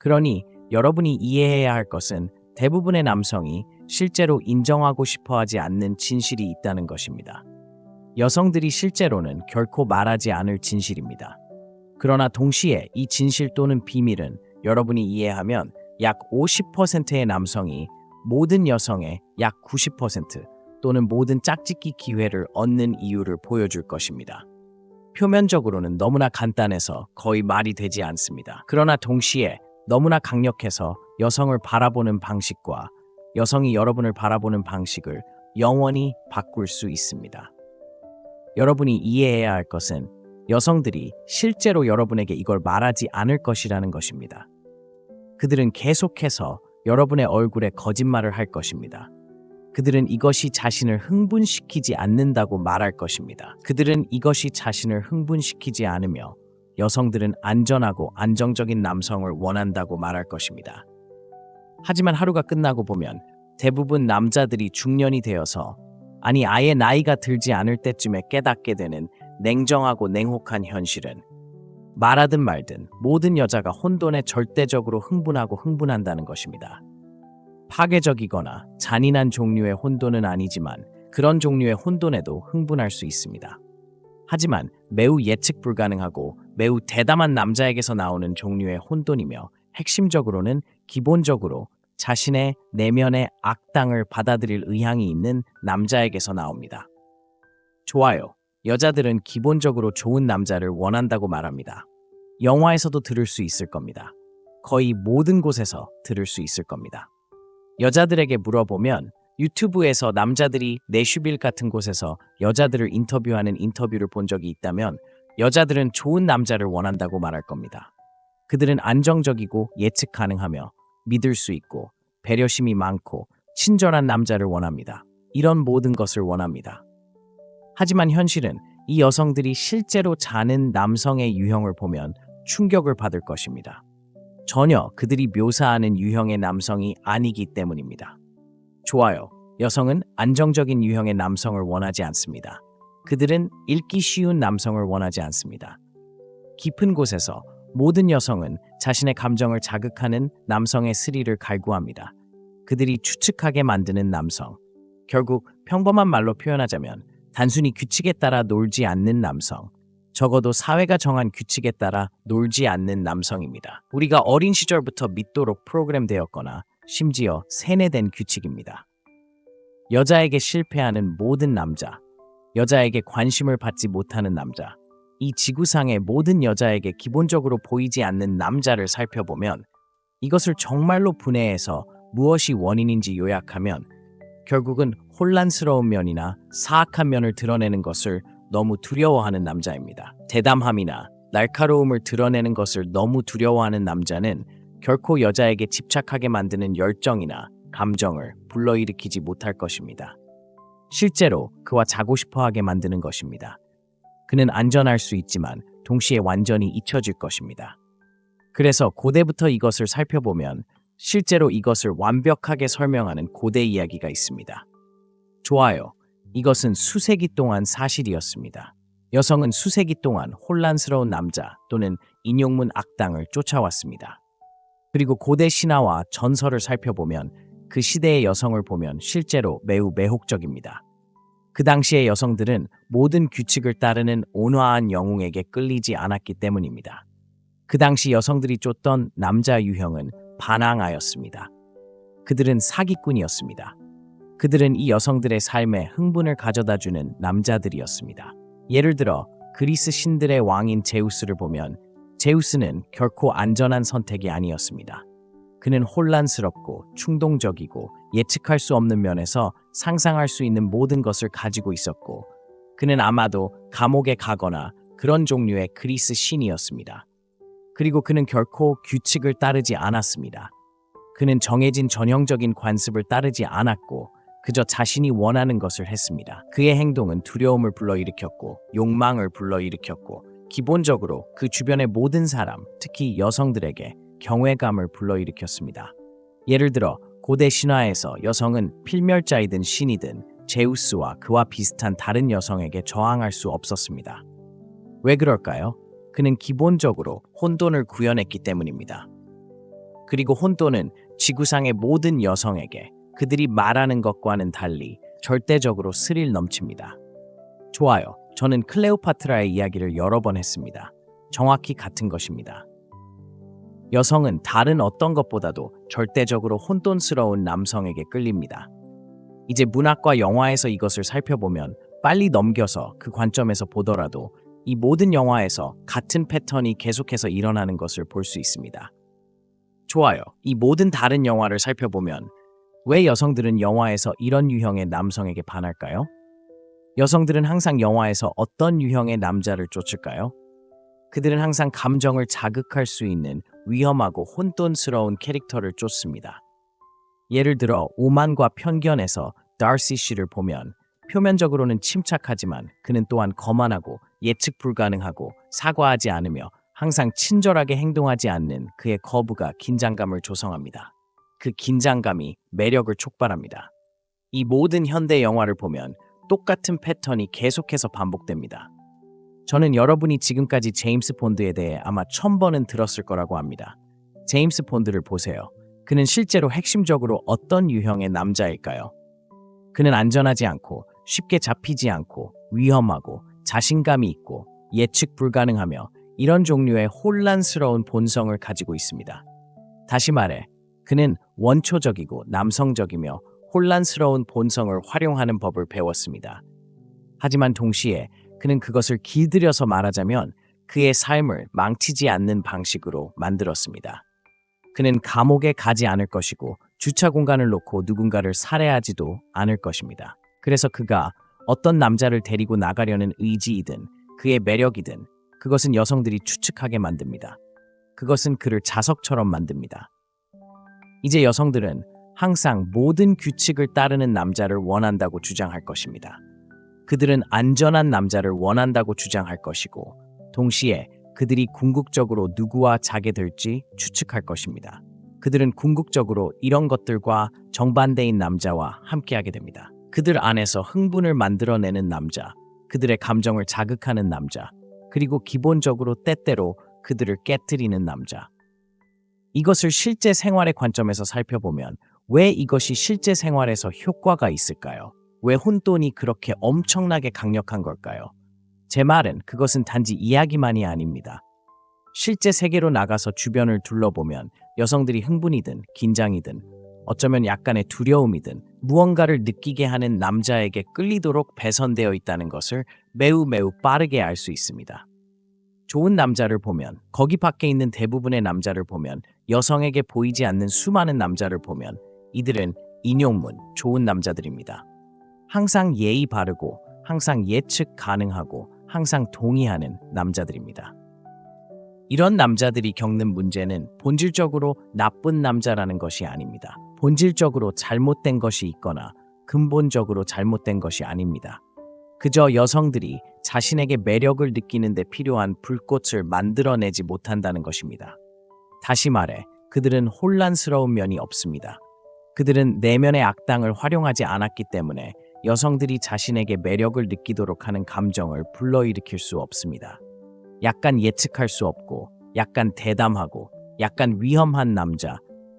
그러니 여러분이 이해해야 할 것은 대부분의 남성이 실제로 인정하고 싶어 하지 않는 진실이 있다는 것입니다. 여성들이 실제로는 결코 말하지 않을 진실입니다. 그러나 동시에 이 진실 또는 비밀은 여러분이 이해하면 약 50%의 남성이 모든 여성의 약 90% 또는 모든 짝짓기 기회를 얻는 이유를 보여줄 것입니다. 표면적으로는 너무나 간단해서 거의 말이 되지 않습니다. 그러나 동시에 너무나 강력해서 여성을 바라보는 방식과 여성이 여러분을 바라보는 방식을 영원히 바꿀 수 있습니다. 여러분이 이해해야 할 것은 여성들이 실제로 여러분에게 이걸 말하지 않을 것이라는 것입니다. 그들은 계속해서 여러분의 얼굴에 거짓말을 할 것입니다. 그들은 이것이 자신을 흥분시키지 않는다고 말할 것입니다. 그들은 이것이 자신을 흥분시키지 않으며 여성들은 안전하고 안정적인 남성을 원한다고 말할 것입니다. 하지만 하루가 끝나고 보면 대부분 남자들이 중년이 되어서 아니 아예 나이가 들지 않을 때쯤에 깨닫게 되는 냉정하고 냉혹한 현실은 말하든 말든 모든 여자가 혼돈에 절대적으로 흥분한다는 것입니다. 파괴적이거나 잔인한 종류의 혼돈은 아니지만 그런 종류의 혼돈에도 흥분할 수 있습니다. 하지만 매우 예측 불가능하고 매우 대담한 남자에게서 나오는 종류의 혼돈이며 핵심적으로는 기본적으로 자신의 내면의 악당을 받아들일 의향이 있는 남자에게서 나옵니다. 좋아요. 여자들은 기본적으로 좋은 남자를 원한다고 말합니다. 영화에서도 들을 수 있을 겁니다. 거의 모든 곳에서 들을 수 있을 겁니다. 여자들에게 물어보면 유튜브에서 남자들이 내슈빌 같은 곳에서 여자들을 인터뷰하는 인터뷰를 본 적이 있다면 여자들은 좋은 남자를 원한다고 말할 겁니다. 그들은 안정적이고 예측 가능하며 믿을 수 있고 배려심이 많고 친절한 남자를 원합니다. 이런 모든 것을 원합니다. 하지만 현실은 이 여성들이 실제로 자는 남성의 유형을 보면 충격을 받을 것입니다. 전혀 그들이 묘사하는 유형의 남성이 아니기 때문입니다. 좋아요. 여성은 안정적인 유형의 남성을 원하지 않습니다. 그들은 읽기 쉬운 남성을 원하지 않습니다. 깊은 곳에서 모든 여성은 자신의 감정을 자극하는 남성의 스릴을 갈구합니다. 그들이 추측하게 만드는 남성. 결국 평범한 말로 표현하자면 단순히 규칙에 따라 놀지 않는 남성. 적어도 사회가 정한 규칙에 따라 놀지 않는 남성입니다. 우리가 어린 시절부터 믿도록 프로그램되었거나 심지어 세뇌된 규칙입니다. 여자에게 실패하는 모든 남자, 여자에게 관심을 받지 못하는 남자, 이 지구상의 모든 여자에게 기본적으로 보이지 않는 남자를 살펴보면 이것을 정말로 분해해서 무엇이 원인인지 요약하면 결국은 혼란스러운 면이나 사악한 면을 드러내는 것을 너무 두려워하는 남자입니다. 대담함이나 날카로움을 드러내는 것을 너무 두려워하는 남자는 결코 여자에게 집착하게 만드는 열정이나 감정을 불러일으키지 못할 것입니다. 실제로 그와 자고 싶어하게 만드는 것입니다. 그는 안전할 수 있지만 동시에 완전히 잊혀질 것입니다. 그래서 고대부터 이것을 살펴보면 실제로 이것을 완벽하게 설명하는 고대 이야기가 있습니다. 좋아요. 이것은 수세기 동안 사실이었습니다. 여성은 수세기 동안 혼란스러운 남자 또는 인용문 악당을 쫓아왔습니다. 그리고 고대 신화와 전설을 살펴보면 그 시대의 여성을 보면 실제로 매우 매혹적입니다. 그 당시의 여성들은 모든 규칙을 따르는 온화한 영웅에게 끌리지 않았기 때문입니다. 그 당시 여성들이 쫓던 남자 유형은 반항아였습니다. 그들은 사기꾼이었습니다. 그들은 이 여성들의 삶에 흥분을 가져다주는 남자들이었습니다. 예를 들어 그리스 신들의 왕인 제우스를 보면 제우스는 결코 안전한 선택이 아니었습니다. 그는 혼란스럽고 충동적이고 예측할 수 없는 면에서 상상할 수 있는 모든 것을 가지고 있었고 그는 아마도 감옥에 가거나 그런 종류의 그리스 신이었습니다. 그리고 그는 결코 규칙을 따르지 않았습니다. 그는 정해진 전형적인 관습을 따르지 않았고 그저 자신이 원하는 것을 했습니다. 그의 행동은 두려움을 불러일으켰고 욕망을 불러일으켰고 기본적으로 그 주변의 모든 사람, 특히 여성들에게 경외감을 불러일으켰습니다. 예를 들어 고대 신화에서 여성은 필멸자이든 신이든 제우스와 그와 비슷한 다른 여성에게 저항할 수 없었습니다. 왜 그럴까요? 그는 기본적으로 혼돈을 구현했기 때문입니다. 그리고 혼돈은 지구상의 모든 여성에게 그들이 말하는 것과는 달리 절대적으로 스릴 넘칩니다. 좋아요. 저는 클레오파트라의 이야기를 여러 번 했습니다. 정확히 같은 것입니다. 여성은 다른 어떤 것보다도 절대적으로 혼돈스러운 남성에게 끌립니다. 이제 문학과 영화에서 이것을 살펴보면 빨리 넘겨서 그 관점에서 보더라도 이 모든 영화에서 같은 패턴이 계속해서 일어나는 것을 볼 수 있습니다. 좋아요. 이 모든 다른 영화를 살펴보면 왜 여성들은 영화에서 이런 유형의 남성에게 반할까요? 여성들은 항상 영화에서 어떤 유형의 남자를 쫓을까요? 그들은 항상 감정을 자극할 수 있는 위험하고 혼돈스러운 캐릭터를 쫓습니다. 예를 들어 오만과 편견에서 다시 씨를 보면 표면적으로는 침착하지만 그는 또한 거만하고 예측 불가능하고 사과하지 않으며 항상 친절하게 행동하지 않는 그의 거부가 긴장감을 조성합니다. 그 긴장감이 매력을 촉발합니다. 이 모든 현대 영화를 보면 똑같은 패턴이 계속해서 반복됩니다. 저는 여러분이 지금까지 제임스 본드에 대해 아마 1000번은 들었을 거라고 합니다. 제임스 본드를 보세요. 그는 실제로 핵심적으로 어떤 유형의 남자일까요? 그는 안전하지 않고 쉽게 잡히지 않고 위험하고 자신감이 있고 예측 불가능하며 이런 종류의 혼란스러운 본성을 가지고 있습니다. 다시 말해, 그는 원초적이고 남성적이며 혼란스러운 본성을 활용하는 법을 배웠습니다. 하지만 동시에 그는 그것을 길들여서 말하자면 그의 삶을 망치지 않는 방식으로 만들었습니다. 그는 감옥에 가지 않을 것이고 주차 공간을 놓고 누군가를 살해하지도 않을 것입니다. 그래서 그가 어떤 남자를 데리고 나가려는 의지이든 그의 매력이든 그것은 여성들이 추측하게 만듭니다. 그것은 그를 자석처럼 만듭니다. 이제 여성들은 항상 모든 규칙을 따르는 남자를 원한다고 주장할 것입니다. 그들은 안전한 남자를 원한다고 주장할 것이고 동시에 그들이 궁극적으로 누구와 자게 될지 추측할 것입니다. 그들은 궁극적으로 이런 것들과 정반대인 남자와 함께하게 됩니다. 그들 안에서 흥분을 만들어내는 남자, 그들의 감정을 자극하는 남자, 그리고 기본적으로 때때로 그들을 깨뜨리는 남자. 이것을 실제 생활의 관점에서 살펴보면 왜 이것이 실제 생활에서 효과가 있을까요? 왜 혼돈이 그렇게 엄청나게 강력한 걸까요? 제 말은 그것은 단지 이야기만이 아닙니다. 실제 세계로 나가서 주변을 둘러보면 여성들이 흥분이든 긴장이든 어쩌면 약간의 두려움이든 무언가를 느끼게 하는 남자에게 끌리도록 배선되어 있다는 것을 매우 빠르게 알 수 있습니다. 좋은 남자를 보면, 거기 밖에 있는 대부분의 남자를 보면, 여성에게 보이지 않는 수많은 남자를 보면 이들은 인용문, 좋은 남자들입니다. 항상 예의 바르고 항상 예측 가능하고 항상 동의하는 남자들입니다. 이런 남자들이 겪는 문제는 본질적으로 나쁜 남자라는 것이 아닙니다. 본질적으로 잘못된 것이 있거나 근본적으로 잘못된 것이 아닙니다. 그저 여성들이 자신에게 매력을 느끼는 데 필요한 불꽃을 만들어내지 못한다는 것입니다. 다시 말해, 그들은 혼란스러운 면이 없습니다. 그들은 내면의 악당을 활용하지 않았기 때문에 여성들이 자신에게 매력을 느끼도록 하는 감정을 불러일으킬 수 없습니다. 약간 예측할 수 없고, 약간 대담하고, 약간 위험한 남자,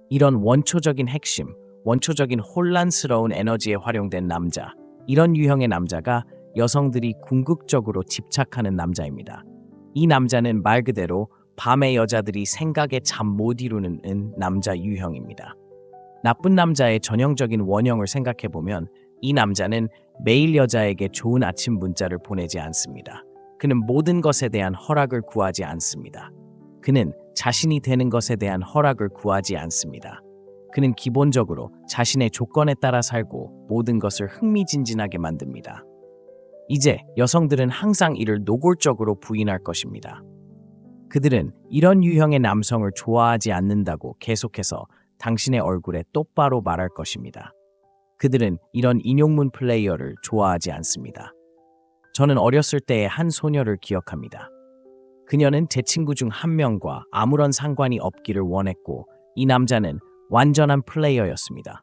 이런 원초적인 핵심, 원초적인 혼란스러운 에너지에 활용된 남자, 이런 유형의 남자가 여성들이 궁극적으로 집착하는 남자입니다. 이 남자는 말 그대로 밤의 여자들이 생각에 잠 못 이루는 남자 유형입니다. 나쁜 남자의 전형적인 원형을 생각해보면 이 남자는 매일 여자에게 좋은 아침 문자를 보내지 않습니다. 그는 모든 것에 대한 허락을 구하지 않습니다. 그는 자신이 되는 것에 대한 허락을 구하지 않습니다. 그는 기본적으로 자신의 조건에 따라 살고 모든 것을 흥미진진하게 만듭니다. 이제 여성들은 항상 이를 노골적으로 부인할 것입니다. 그들은 이런 유형의 남성을 좋아하지 않는다고 계속해서 당신의 얼굴에 똑바로 말할 것입니다. 그들은 이런 인용문 플레이어를 좋아하지 않습니다. 저는 어렸을 때의 한 소녀를 기억합니다. 그녀는 제 친구 중 한 명과 아무런 상관이 없기를 원했고 이 남자는 완전한 플레이어였습니다.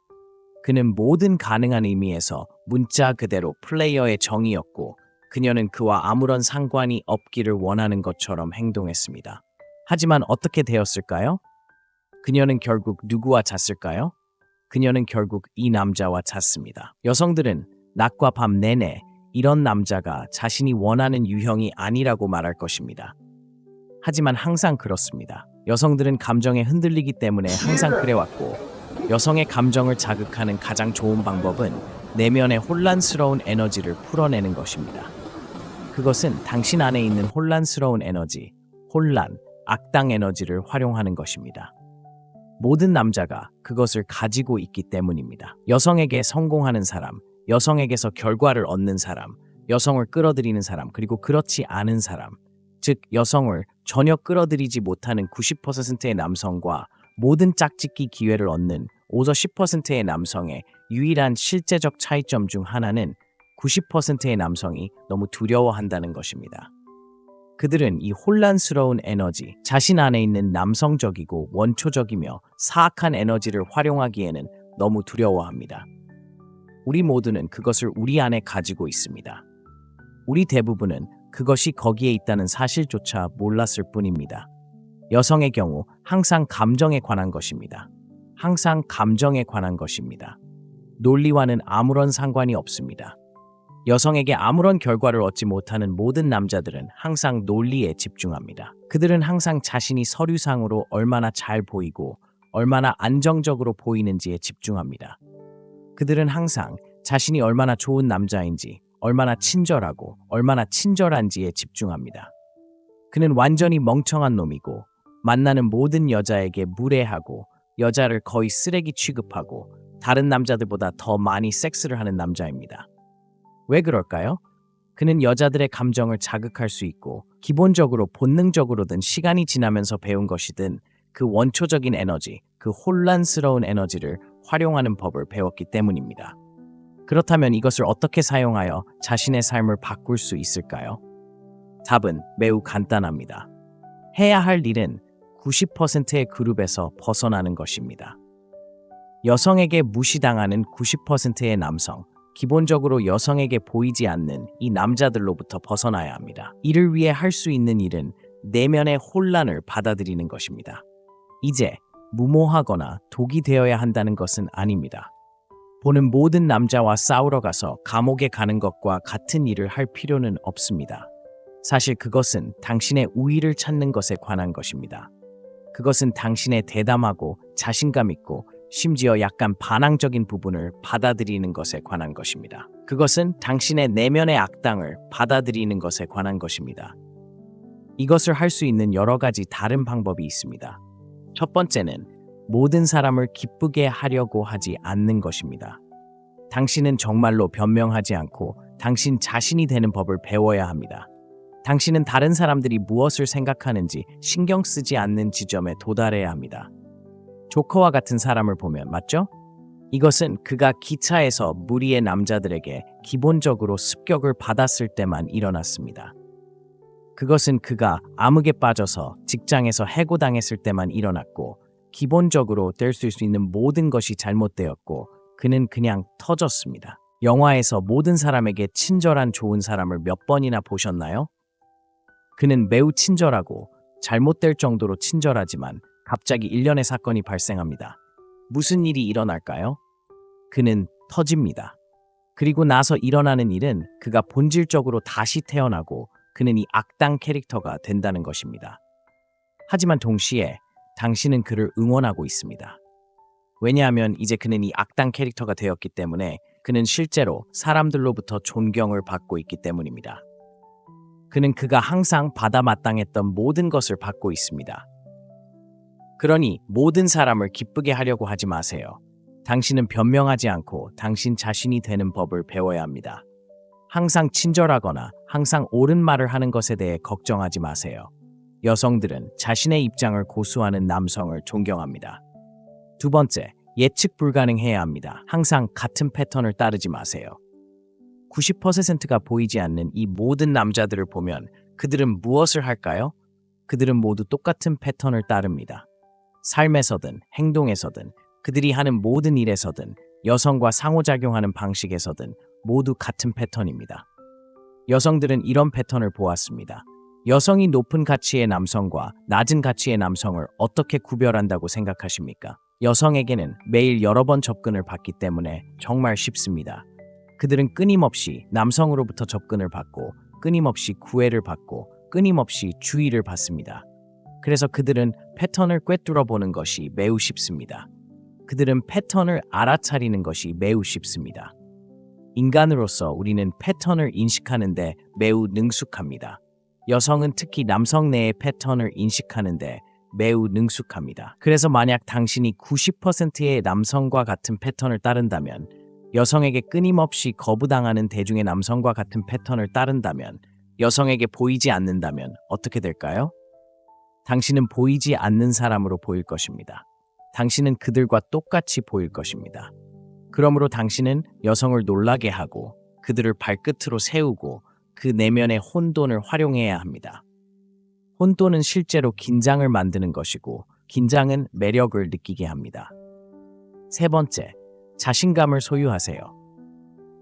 그는 모든 가능한 의미에서 문자 그대로 플레이어의 정이었고 그녀는 그와 아무런 상관이 없기를 원하는 것처럼 행동했습니다. 하지만 어떻게 되었을까요? 그녀는 결국 누구와 잤을까요? 그녀는 결국 이 남자와 잤습니다. 여성들은 낮과 밤 내내 이런 남자가 자신이 원하는 유형이 아니라고 말할 것입니다. 하지만 항상 그렇습니다. 여성들은 감정에 흔들리기 때문에 항상 그래왔고, 여성의 감정을 자극하는 가장 좋은 방법은 내면의 혼란스러운 에너지를 풀어내는 것입니다. 그것은 당신 안에 있는 혼란스러운 에너지, 혼란, 악당 에너지를 활용하는 것입니다. 모든 남자가 그것을 가지고 있기 때문입니다. 여성에게 성공하는 사람, 여성에게서 결과를 얻는 사람, 여성을 끌어들이는 사람, 그리고 그렇지 않은 사람, 즉 여성을 전혀 끌어들이지 못하는 90%의 남성과 모든 짝짓기 기회를 얻는 50~10%의 남성의 유일한 실제적 차이점 중 하나는 90%의 남성이 너무 두려워한다는 것입니다. 그들은 이 혼란스러운 에너지, 자신 안에 있는 남성적이고 원초적이며 사악한 에너지를 활용하기에는 너무 두려워합니다. 우리 모두는 그것을 우리 안에 가지고 있습니다. 우리 대부분은 그것이 거기에 있다는 사실조차 몰랐을 뿐입니다. 여성의 경우 항상 감정에 관한 것입니다. 항상 감정에 관한 것입니다. 논리와는 아무런 상관이 없습니다. 여성에게 아무런 결과를 얻지 못하는 모든 남자들은 항상 논리에 집중합니다. 그들은 항상 자신이 서류상으로 얼마나 잘 보이고 얼마나 안정적으로 보이는지에 집중합니다. 그들은 항상 자신이 얼마나 좋은 남자인지, 얼마나 친절하고 얼마나 친절한지에 집중합니다. 그는 완전히 멍청한 놈이고 만나는 모든 여자에게 무례하고 여자를 거의 쓰레기 취급하고 다른 남자들보다 더 많이 섹스를 하는 남자입니다. 왜 그럴까요? 그는 여자들의 감정을 자극할 수 있고 기본적으로 본능적으로든 시간이 지나면서 배운 것이든 그 원초적인 에너지, 그 혼란스러운 에너지를 활용하는 법을 배웠기 때문입니다. 그렇다면 이것을 어떻게 사용하여 자신의 삶을 바꿀 수 있을까요? 답은 매우 간단합니다. 해야 할 일은 90%의 그룹에서 벗어나는 것입니다. 여성에게 무시당하는 90%의 남성, 기본적으로 여성에게 보이지 않는 이 남자들로부터 벗어나야 합니다. 이를 위해 할 수 있는 일은 내면의 혼란을 받아들이는 것입니다. 이제 무모하거나 독이 되어야 한다는 것은 아닙니다. 보는 모든 남자와 싸우러 가서 감옥에 가는 것과 같은 일을 할 필요는 없습니다. 사실 그것은 당신의 우위를 찾는 것에 관한 것입니다. 그것은 당신의 대담하고 자신감 있고 심지어 약간 반항적인 부분을 받아들이는 것에 관한 것입니다. 그것은 당신의 내면의 악당을 받아들이는 것에 관한 것입니다. 이것을 할 수 있는 여러 가지 다른 방법이 있습니다. 첫 번째는 모든 사람을 기쁘게 하려고 하지 않는 것입니다. 당신은 정말로 변명하지 않고 당신 자신이 되는 법을 배워야 합니다. 당신은 다른 사람들이 무엇을 생각하는지 신경 쓰지 않는 지점에 도달해야 합니다. 조커와 같은 사람을 보면 맞죠? 이것은 그가 기차에서 무리의 남자들에게 기본적으로 습격을 받았을 때만 일어났습니다. 그것은 그가 암흑에 빠져서 직장에서 해고당했을 때만 일어났고 기본적으로 될 수 있는 모든 것이 잘못되었고 그는 그냥 터졌습니다. 영화에서 모든 사람에게 친절한 좋은 사람을 몇 번이나 보셨나요? 그는 매우 친절하고 잘못될 정도로 친절하지만 갑자기 일련의 사건이 발생합니다. 무슨 일이 일어날까요? 그는 터집니다. 그리고 나서 일어나는 일은 그가 본질적으로 다시 태어나고 그는 이 악당 캐릭터가 된다는 것입니다. 하지만 동시에 당신은 그를 응원하고 있습니다. 왜냐하면 이제 그는 이 악당 캐릭터가 되었기 때문에 그는 실제로 사람들로부터 존경을 받고 있기 때문입니다. 그는 그가 항상 받아 마땅했던 모든 것을 받고 있습니다. 그러니 모든 사람을 기쁘게 하려고 하지 마세요. 당신은 변명하지 않고 당신 자신이 되는 법을 배워야 합니다. 항상 친절하거나 항상 옳은 말을 하는 것에 대해 걱정하지 마세요. 여성들은 자신의 입장을 고수하는 남성을 존경합니다. 두 번째, 예측 불가능해야 합니다. 항상 같은 패턴을 따르지 마세요. 90%가 보이지 않는 이 모든 남자들을 보면 그들은 무엇을 할까요? 그들은 모두 똑같은 패턴을 따릅니다. 삶에서든 행동에서든 그들이 하는 모든 일에서든 여성과 상호작용하는 방식에서든 모두 같은 패턴입니다. 여성들은 이런 패턴을 보았습니다. 여성이 높은 가치의 남성과 낮은 가치의 남성을 어떻게 구별한다고 생각하십니까? 여성에게는 매일 여러 번 접근을 받기 때문에 정말 쉽습니다. 그들은 끊임없이 남성으로부터 접근을 받고 끊임없이 구애를 받고 끊임없이 주의를 받습니다. 그래서 그들은 패턴을 꿰뚫어 보는 것이 매우 쉽습니다. 그들은 패턴을 알아차리는 것이 매우 쉽습니다. 인간으로서 우리는 패턴을 인식하는데 매우 능숙합니다. 여성은 특히 남성 내의 패턴을 인식하는데 매우 능숙합니다. 그래서 만약 당신이 90%의 남성과 같은 패턴을 따른다면, 여성에게 끊임없이 거부당하는 대중의 남성과 같은 패턴을 따른다면, 여성에게 보이지 않는다면 어떻게 될까요? 당신은 보이지 않는 사람으로 보일 것입니다. 당신은 그들과 똑같이 보일 것입니다. 그러므로 당신은 여성을 놀라게 하고 그들을 발끝으로 세우고 그 내면의 혼돈을 활용해야 합니다. 혼돈은 실제로 긴장을 만드는 것이고 긴장은 매력을 느끼게 합니다. 세 번째, 자신감을 소유하세요.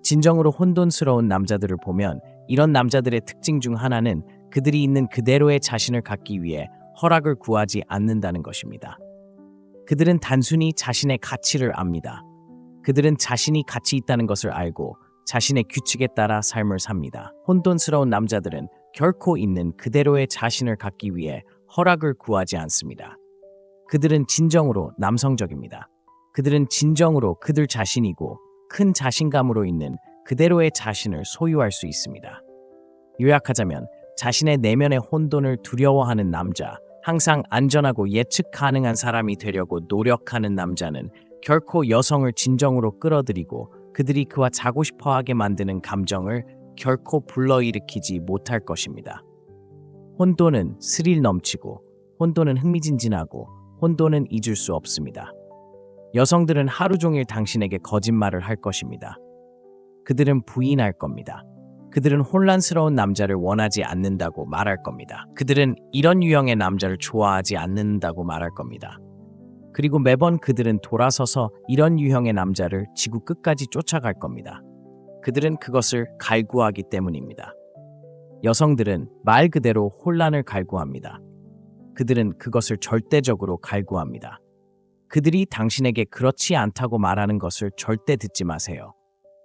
진정으로 혼돈스러운 남자들을 보면 이런 남자들의 특징 중 하나는 그들이 있는 그대로의 자신을 갖기 위해 허락을 구하지 않는다는 것입니다. 그들은 단순히 자신의 가치를 압니다. 그들은 자신이 가치 있다는 것을 알고 자신의 규칙에 따라 삶을 삽니다. 혼돈스러운 남자들은 결코 있는 그대로의 자신을 갖기 위해 허락을 구하지 않습니다. 그들은 진정으로 남성적입니다. 그들은 진정으로 그들 자신이고 큰 자신감으로 있는 그대로의 자신을 소유할 수 있습니다. 요약하자면 자신의 내면의 혼돈을 두려워하는 남자, 항상 안전하고 예측 가능한 사람이 되려고 노력하는 남자는 결코 여성을 진정으로 끌어들이고 그들이 그와 자고 싶어하게 만드는 감정을 결코 불러일으키지 못할 것입니다. 혼돈은 스릴 넘치고 혼돈은 흥미진진하고 혼돈은 잊을 수 없습니다. 여성들은 하루 종일 당신에게 거짓말을 할 것입니다. 그들은 부인할 겁니다. 그들은 혼란스러운 남자를 원하지 않는다고 말할 겁니다. 그들은 이런 유형의 남자를 좋아하지 않는다고 말할 겁니다. 그리고 매번 그들은 돌아서서 이런 유형의 남자를 지구 끝까지 쫓아갈 겁니다. 그들은 그것을 갈구하기 때문입니다. 여성들은 말 그대로 혼란을 갈구합니다. 그들은 그것을 절대적으로 갈구합니다. 그들이 당신에게 그렇지 않다고 말하는 것을 절대 듣지 마세요.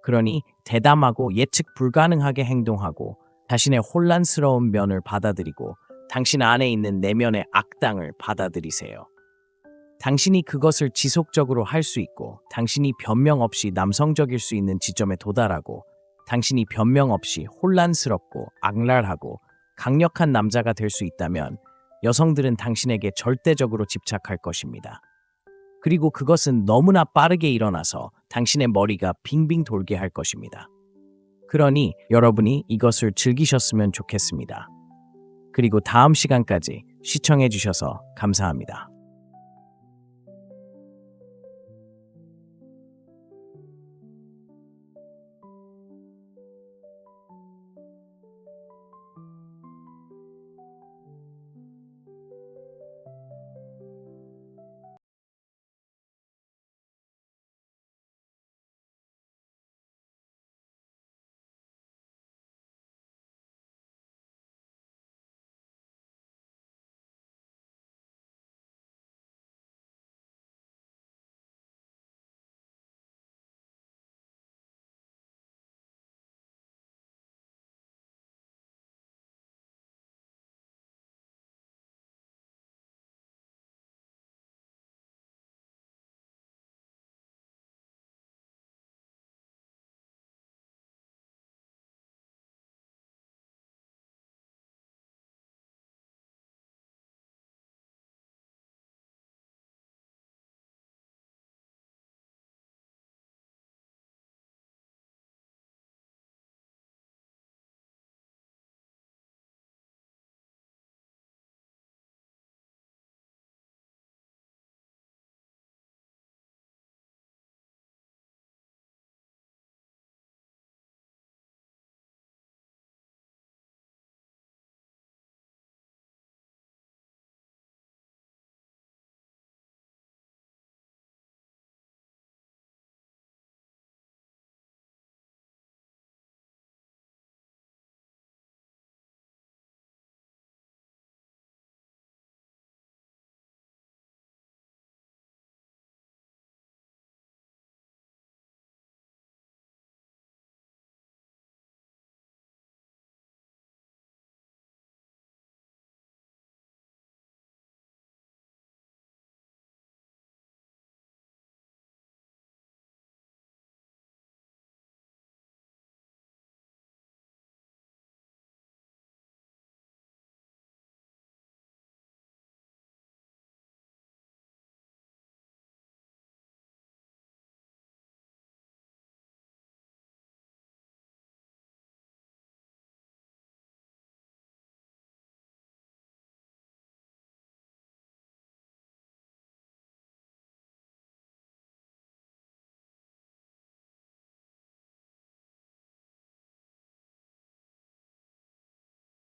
그러니 대담하고 예측 불가능하게 행동하고 자신의 혼란스러운 면을 받아들이고 당신 안에 있는 내면의 악당을 받아들이세요. 당신이 그것을 지속적으로 할 수 있고 당신이 변명 없이 남성적일 수 있는 지점에 도달하고 당신이 변명 없이 혼란스럽고 악랄하고 강력한 남자가 될 수 있다면 여성들은 당신에게 절대적으로 집착할 것입니다. 그리고 그것은 너무나 빠르게 일어나서 당신의 머리가 빙빙 돌게 할 것입니다. 그러니 여러분이 이것을 즐기셨으면 좋겠습니다. 그리고 다음 시간까지 시청해 주셔서 감사합니다.